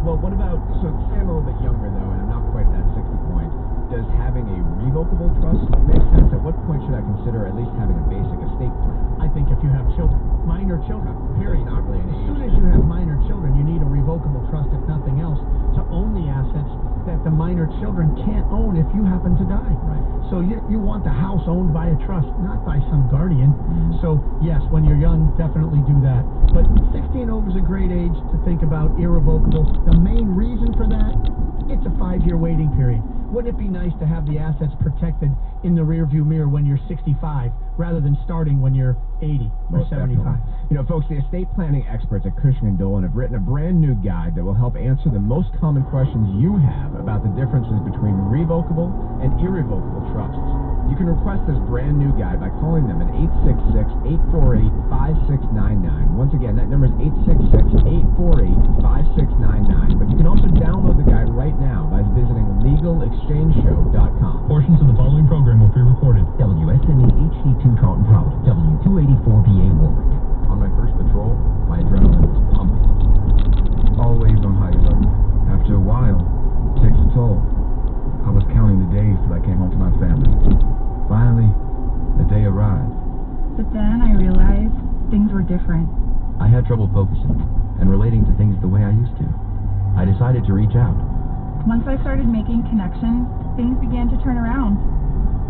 Well, what about, so say I'm a little bit younger, though, and I'm not quite at that 60 point. Does having a revocable trust make sense? At what point should I consider at least having a basic estate plan? I think if you have children, minor children, period. Not really an As age. soon as you have minor children, you need a revocable trust, if nothing else, to own the assets that the minor children can't own if you happen to die. Right. So you want the house owned by a trust, not by some guardian. Mm-hmm. So yes, when you're young, definitely do that. But 60 and over is a great age to think about irrevocable. The main reason for that, it's a 5-year waiting period. Wouldn't it be nice to have the assets protected in the rearview mirror when you're 65 rather than starting when you're 80 or Most 75? definitely. You know, folks, the estate planning experts at Cushing & Dolan have written a brand new guide that will help answer the most common questions you have about the differences between revocable and irrevocable trusts. You can request this brand new guide by calling them at 866-848-5699. Once again, that number is 866-848-5699. But you can also download the guide right now by visiting legalexchangeshow.com. Portions of the following program will be recorded. WSNE HD2 Taunton Providence, W284VA Warwick. On my first patrol, my adrenaline was pumping. Always on high alert. After a while, it takes a toll. I was counting the days till I came home to my family. Finally, the day arrived. But then I realized things were different. I had trouble focusing and relating to things the way I used to. I decided to reach out. Once I started making connections, things began to turn around.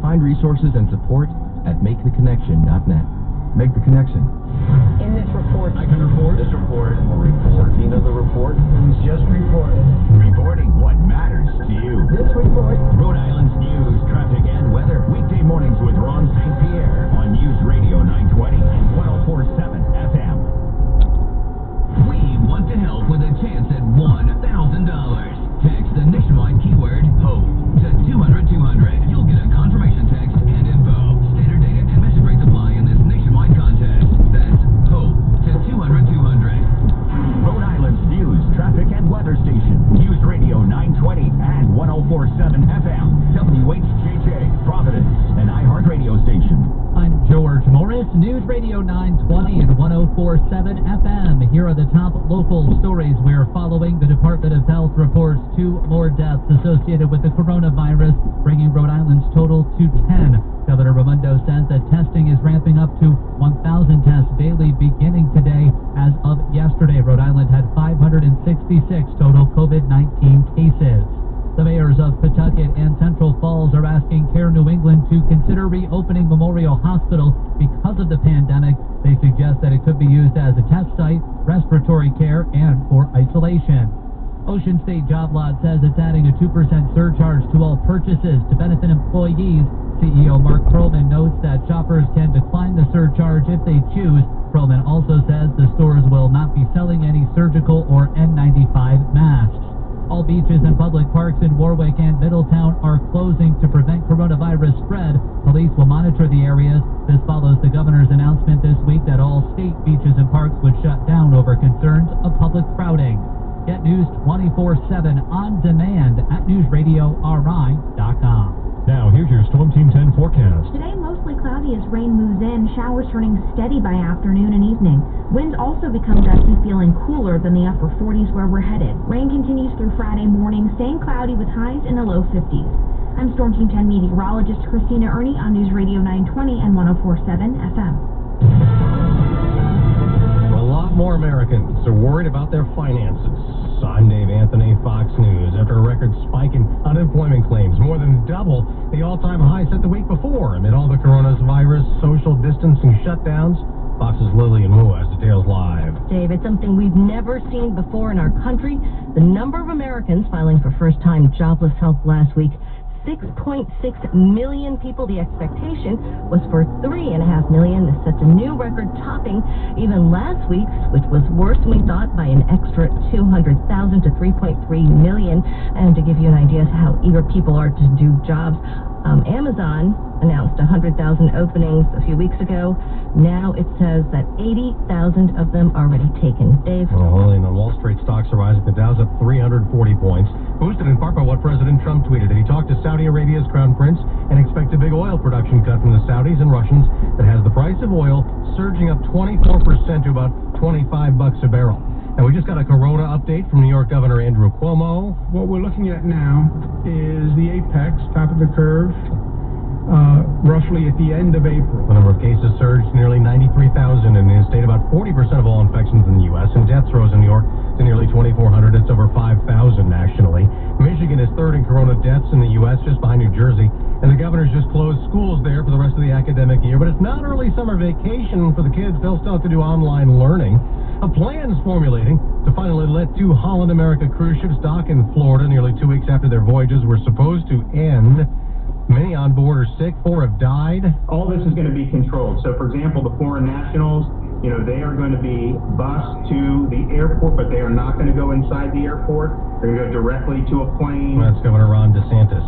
Find resources and support at maketheconnection.net. Make the connection. In this report, I can report. This report will report. You know the report? who's just reported. Reporting what matters to you. This report. Rhode Island's news, traffic, and weather. Weekday mornings with Ron St. Pierre on News Radio 920 and 104.7 FM. We want to help with a chance at $1,000. Text the nationwide keyword HOPE to 200-200. You'll get a confirmation text and info. Standard data and message rates apply in this nationwide contest. That's HOPE to 200-200. Rhode Island's news, traffic, and weather station. News Radio 920 and 104.7 FM. WHJJ, Providence, an iHeartRadio station. I'm George Morris, News Radio 920 and 104.7 FM. Here are the top local stories we're following. The Department of Health reports 2 more deaths associated with the coronavirus, bringing Rhode Island's total to 10. Governor Raimondo says that testing is ramping up to 1,000 tests daily beginning today. As of yesterday, Rhode Island had 566 total COVID-19 cases. The mayors of Pawtucket and Central Falls are asking Care New England to consider reopening Memorial Hospital because of the pandemic. They suggest that it could be used as a test site, respiratory care, and for isolation. Ocean State Job Lot says it's adding a 2% surcharge to all purchases to benefit employees. CEO Mark Perlman notes that shoppers can decline the surcharge if they choose. Perlman also says the stores will not be selling any surgical or N95 masks. All beaches and public parks in Warwick and Middletown are closing to prevent coronavirus spread. Police will monitor the areas. This follows the governor's announcement this week that all state beaches and parks would shut down over concerns of public crowding. Get news 24/7 on demand at newsradiori.com. Now, here's your Storm Team 10 forecast. Today, mostly cloudy as rain moves in, showers turning steady by afternoon and evening. Winds also become gusty, feeling cooler than the upper 40s where we're headed. Rain continues through Friday morning, staying cloudy with highs in the low 50s. I'm Storm Team 10 meteorologist Christina Ernie on News Radio 920 and 104.7 FM. A lot more Americans are worried about their finances. I'm Dave Anthony, Fox News. After a record spike in unemployment claims, more than double the all-time high set the week before. Amid all the coronavirus, social distancing shutdowns, Fox's Lillian Wu has details live. Dave, it's something we've never seen before in our country. The number of Americans filing for first-time jobless help last week, 6.6 million people. The expectation was for 3.5 million. This sets a new record, topping even last week's, which was worse than we thought by an extra 200,000 to 3.3 million. And to give you an idea of how eager people are to do jobs, Amazon announced 100,000 openings a few weeks ago. Now it says that 80,000 of them are already taken. Dave? Well, and on Wall Street, stocks are rising. The Dow's up 340 points, boosted in part by what President Trump tweeted, that he talked to Saudi Arabia's crown prince and expects a big oil production cut from the Saudis and Russians that has the price of oil surging up 24% to about $25 a barrel. And we just got a corona update from New York Governor Andrew Cuomo. What we're looking at now is the apex, top of the curve, roughly at the end of April. The number of cases surged to nearly 93,000 in his state, about 40% of all infections in the U.S., and deaths rose in New York to nearly 2,400. It's over 5,000 nationally. Michigan is third in corona deaths in the U.S., just behind New Jersey, and the governor's just closed schools there for the rest of the academic year. But it's not early summer vacation for the kids. They'll still have to do online learning. A plan's formulating to finally let 2 Holland America cruise ships dock in Florida nearly 2 weeks after their voyages were supposed to end. Many on board are sick, 4 have died. All this is going to be controlled. So, for example, the foreign nationals, they are going to be bused to the airport, but they are not going to go inside the airport. They're going to go directly to a plane. That's Governor Ron DeSantis.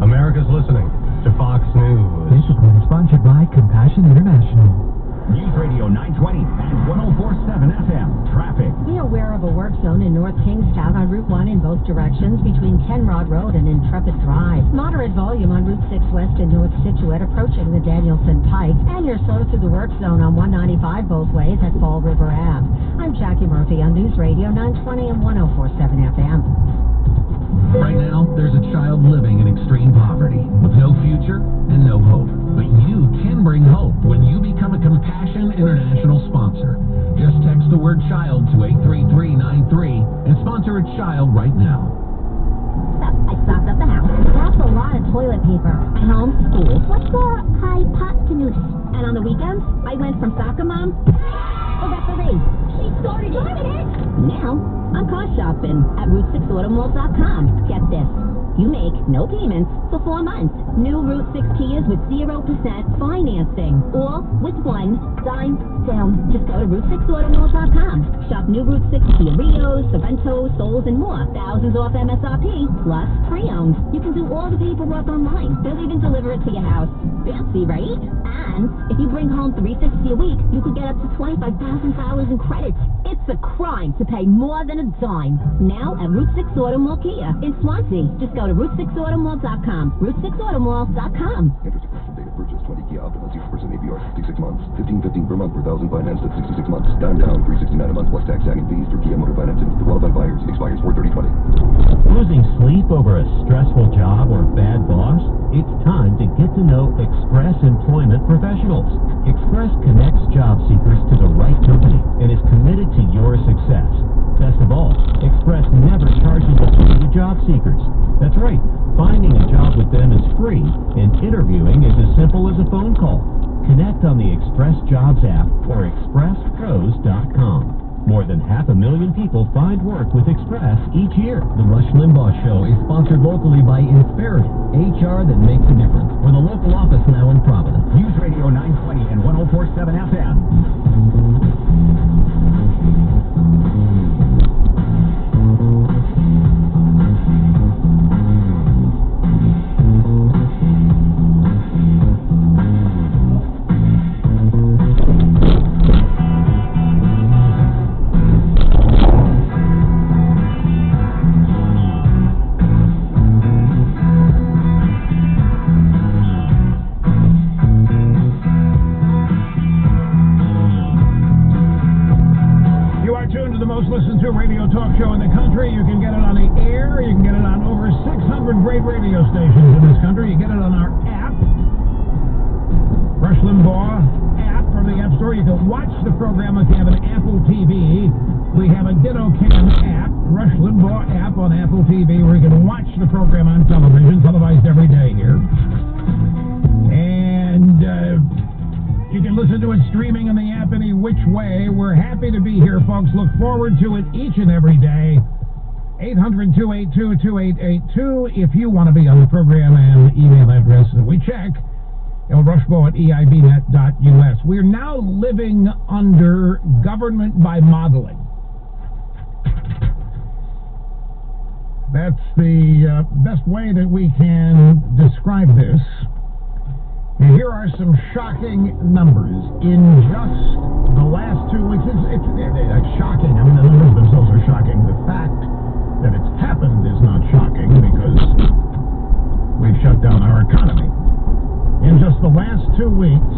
America's listening to Fox News. This report is sponsored by Compassion International. News Radio 920 and 104.7 FM. Traffic. Be aware of a work zone in North Kingstown on Route 1 in both directions between Kenrod Road and Intrepid Drive. Moderate volume on Route 6 West in North Situate approaching the Danielson Pike. And you're slow through the work zone on 195 both ways at Fall River Ave. I'm Jackie Murphy on News Radio 920 and 104.7 FM. Right now, there's a child living in extreme poverty with no future and no hope. But you can bring hope when you become a Compassion International sponsor. Just text the word child to 83393 and sponsor a child right now. I stocked up the house. Bought a lot of toilet paper. I homeschooled. What's the hypotenuse? And on the weekends, I went from soccer mom to referee. She started it. Now, I'm car shopping at Route6Automalls.com. Get this. You make no payments for 4 months. New Route 6 Kias with 0% financing. All with one dime down. Just go to Route6Automalls.com. Shop new Route 6 Kia Rios, Sorrentos, Souls, and more. Thousands off MSRP, plus pre-owned. You can do all the paperwork online. They'll even deliver it to your house. Fancy, right? And if you bring home $360 a week, you could get up to $25,000 in credits. It's a crime to pay more than a dime. Now at Route 6 Auto Mall Kia in Swansea. Just go to Route6Automalls.com. Route6Automalls.com. Interest expression date of purchase 20 Kia Optima 0% APR 66 months. $15.15 per month per thousand financed at 66 months. Dime down $369 a month plus tax, tag, and fees through Kia Motor Financing. The qualified buyers expires 4/30/20. Losing sleep over a stressful job or bad boss? It's time to get to know Express Employment Professionals. Express connects job seekers to the right company and is committed to your success. Best of all, Express never charges a fee to job seekers. That's right, finding a job with them is free, and interviewing is as simple as a phone call. Connect on the Express Jobs app or expresspros.com. More than 500,000 people find work with Express each year. The Rush Limbaugh Show is sponsored locally by Insperity, HR that makes a difference, with a local office now in Providence. News Radio 920 and 104.7 FM. Listened to radio talk show in the country. You can get it on the air. You can get it on over 600 great radio stations in this country. You get it on our app, Rush Limbaugh app from the App Store. You can watch the program if you have an Apple TV. We have a Ditto Cam app, Rush Limbaugh app on Apple TV, where you can watch the program on television, televised every day here. And you can listen to it streaming on the app any which way. We're happy to be here, folks. Look forward to it each and every day. 800-282-2882 if you want to be on the program, and email address that we check, lrushbo@eibnet.us. We're now living under government by modeling. That's the best way that we can describe this. And here are some shocking numbers. In just the last 2 weeks, it's shocking. I mean, the numbers themselves are shocking. The fact that it's happened is not shocking because we've shut down our economy. In just the last 2 weeks,